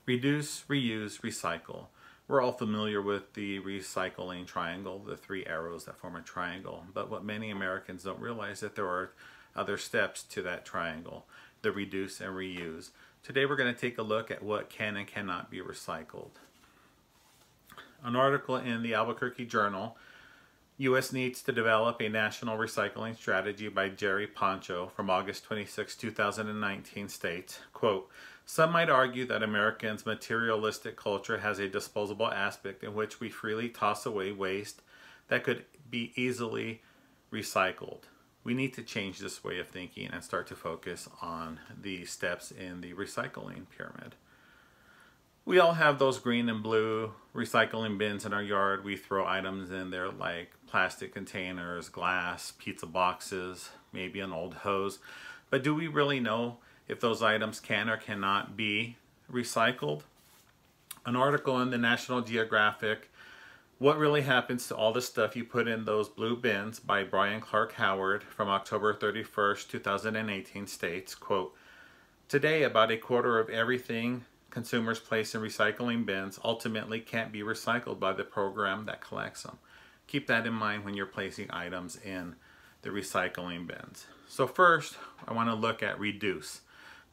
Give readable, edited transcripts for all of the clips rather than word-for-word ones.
Reduce, reuse, recycle. We're all familiar with the recycling triangle, the three arrows that form a triangle. But what many Americans don't realize is that there are other steps to that triangle, the reduce and reuse. Today we're going to take a look at what can and cannot be recycled. An article in the Albuquerque Journal, U.S. needs to develop a national recycling strategy by Jerry Poncho from August 26, 2019 states, quote, some might argue that Americans' materialistic culture has a disposable aspect in which we freely toss away waste that could be easily recycled. We need to change this way of thinking and start to focus on the steps in the recycling pyramid. We all have those green and blue recycling bins in our yard. We throw items in there like plastic containers, glass, pizza boxes, maybe an old hose. But do we really know if those items can or cannot be recycled? An article in the National Geographic, What Really Happens to All the Stuff You Put in Those Blue Bins by Brian Clark Howard from October 31st, 2018 states, quote, today about a quarter of everything consumers place in recycling bins ultimately can't be recycled by the program that collects them. Keep that in mind when you're placing items in the recycling bins. So first, I want to look at reduce.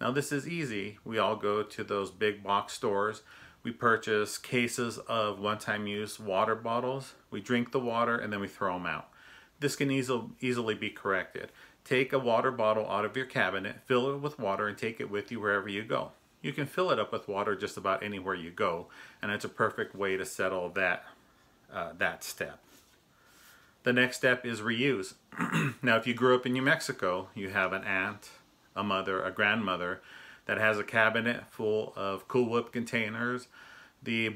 Now this is easy. We all go to those big box stores. We purchase cases of one-time use water bottles. We drink the water and then we throw them out. This can easily be corrected. Take a water bottle out of your cabinet, fill it with water, and take it with you wherever you go. You can fill it up with water just about anywhere you go, and it's a perfect way to settle that step. The next step is reuse. Now, if you grew up in New Mexico, you have an aunt, a mother, a grandmother that has a cabinet full of Cool Whip containers, the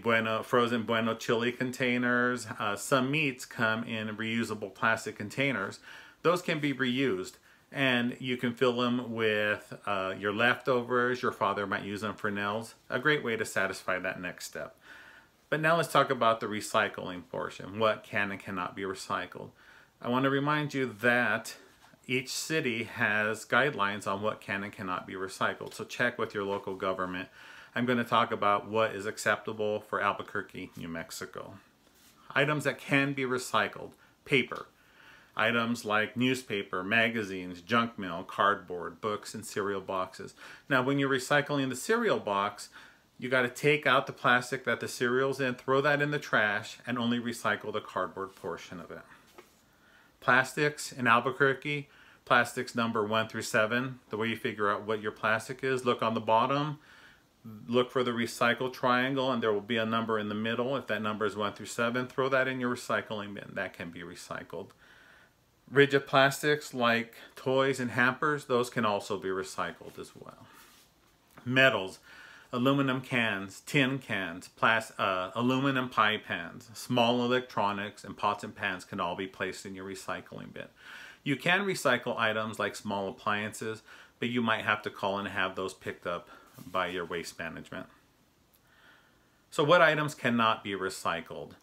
frozen Bueno chili containers. Some meats come in reusable plastic containers. Those can be reused, and you can fill them with your leftovers. Your father might use them for nails. A great way to satisfy that next step. But now let's talk about the recycling portion. What can and cannot be recycled? I want to remind you that each city has guidelines on what can and cannot be recycled. So check with your local government. I'm going to talk about what is acceptable for Albuquerque, New Mexico. Items that can be recycled. Paper. Items like newspaper, magazines, junk mail, cardboard, books, and cereal boxes. Now, when you're recycling the cereal box, you got to take out the plastic that the cereal's in, throw that in the trash, and only recycle the cardboard portion of it. Plastics in Albuquerque, plastics number 1 through 7. The way you figure out what your plastic is, look on the bottom, look for the recycle triangle, and there will be a number in the middle. If that number is 1 through 7, throw that in your recycling bin. That can be recycled. Rigid plastics like toys and hampers, those can also be recycled as well. Metals, aluminum cans, tin cans, aluminum pie pans, small electronics, and pots and pans can all be placed in your recycling bin. You can recycle items like small appliances, but you might have to call and have those picked up by your waste management. So what items cannot be recycled?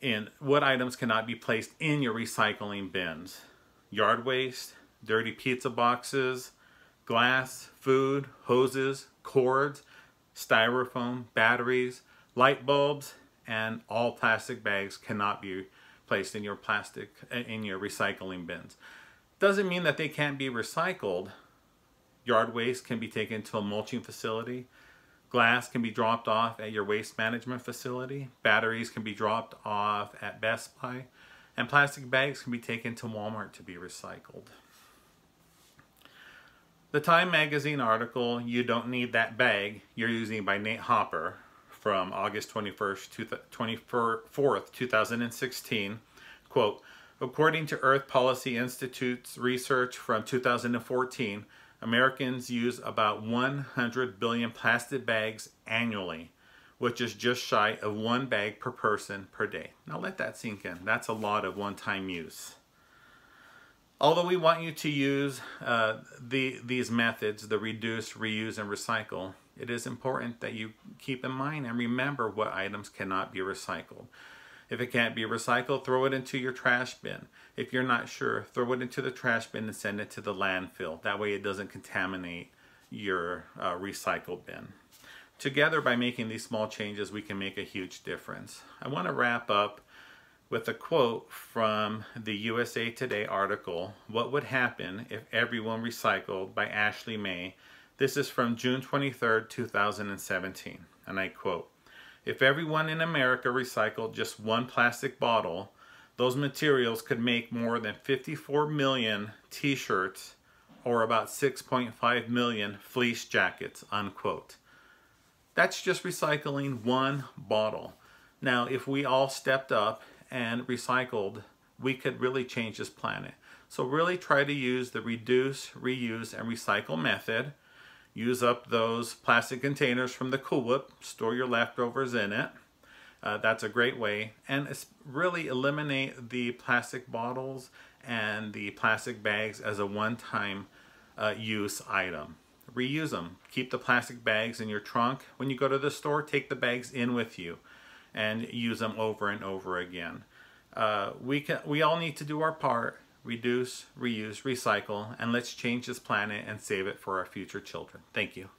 And what items cannot be placed in your recycling bins? Yard waste, dirty pizza boxes, glass, food, hoses, cords, styrofoam, batteries, light bulbs, and all plastic bags cannot be placed in your recycling bins. Doesn't mean that they can't be recycled. Yard waste can be taken to a mulching facility. Glass can be dropped off at your waste management facility. Batteries can be dropped off at Best Buy. And plastic bags can be taken to Walmart to be recycled. The Time magazine article, You Don't Need That Bag, You're Using by Nate Hopper from August 24th, 2016, quote, according to Earth Policy Institute's research from 2014, Americans use about 100 billion plastic bags annually, which is just shy of 1 bag per person per day. Now let that sink in. That's a lot of one-time use. Although we want you to use these methods, the reduce, reuse, and recycle, it is important that you keep in mind and remember what items cannot be recycled. If it can't be recycled, throw it into your trash bin. If you're not sure, throw it into the trash bin and send it to the landfill. That way it doesn't contaminate your recycle bin. Together, by making these small changes, we can make a huge difference. I want to wrap up with a quote from the USA Today article, "What Would Happen If Everyone Recycled," by Ashley May. This is from June 23rd, 2017, and I quote, "If everyone in America recycled just one plastic bottle, those materials could make more than 54 million t-shirts or about 6.5 million fleece jackets," unquote. That's just recycling one bottle. Now, if we all stepped up and recycled, we could really change this planet. So really try to use the reduce, reuse, and recycle method. Use up those plastic containers from the Cool Whip. Store your leftovers in it. That's a great way. And really eliminate the plastic bottles and the plastic bags as a one-time use item. Reuse them. Keep the plastic bags in your trunk. When you go to the store, take the bags in with you and use them over and over again. We all need to do our part. Reduce, reuse, recycle, and let's change this planet and save it for our future children. Thank you.